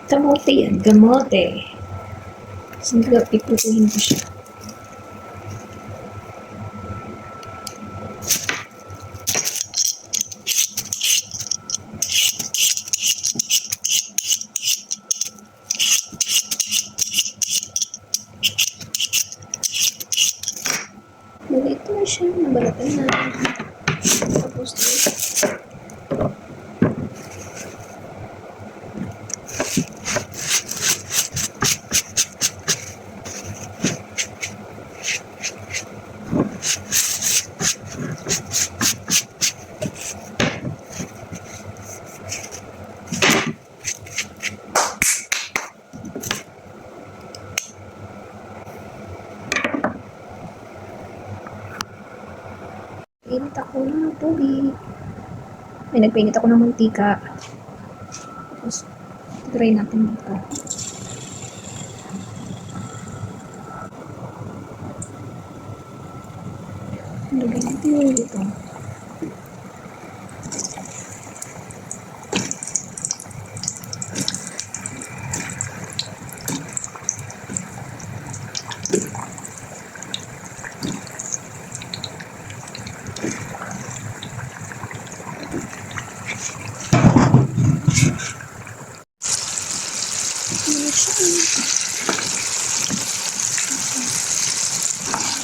Kamote yan, kamote. Sige, piputuhin ko siya. Ito na siya, nabalatan na. Tapos init ako ng tubig. Ay, nagpainit ako ng mantika. Tapos, try natin dito. Lagyan natin yung dito.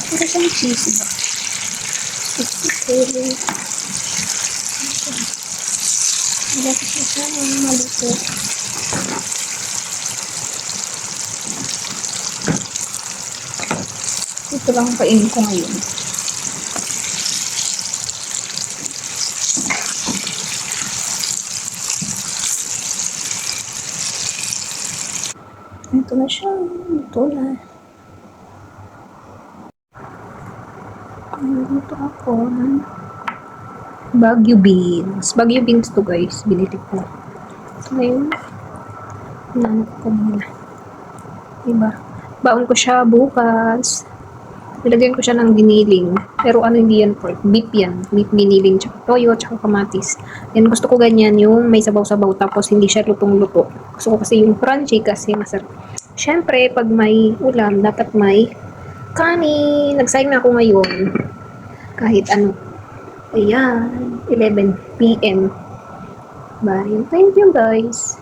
Para siyang cheesy ba? Wala kasi siya maluto. Ito lang kainin ko ngayon. Ito na siya. Ito na. Luto ako ng Baguio beans. Baguio beans to guys. Binili ko. So, ngayon, hinanap ko muna. Diba? Baon ko siya bukas. Nilagyan ko siya ng giniling. Pero ano hindi yan pork? Beef yan. Beef giniling. Tsaka toyo. Tsaka kamatis. Yan gusto ko ganyan yung may sabaw-sabaw. Tapos hindi siya lutong-luto. Gusto ko kasi yung crunchy kasi masarap. Syempre, pag may ulam, dapat may kanin. Nagsayang na ako ngayon. Kahit ano. Ayan. 11 PM. Bye. Thank you guys.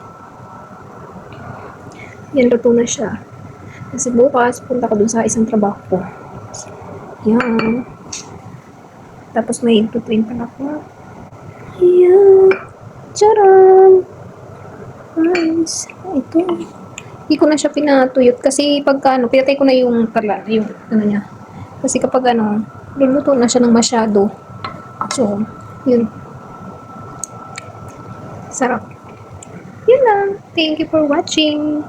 Yan, luto na siya. Kasi bukas, punta ko dun sa isang trabaho ko. Yan. Tapos may into-train pa ako. Ayan. Charan! Guys. Ito. Hindi ko na siya pinatuyot. Kasi pagka ano, pinatay ko na yung yung ano niya. Kasi kapag ano, luluto na siya ng masyado. So, yun. Sarap. Yun lang. Thank you for watching.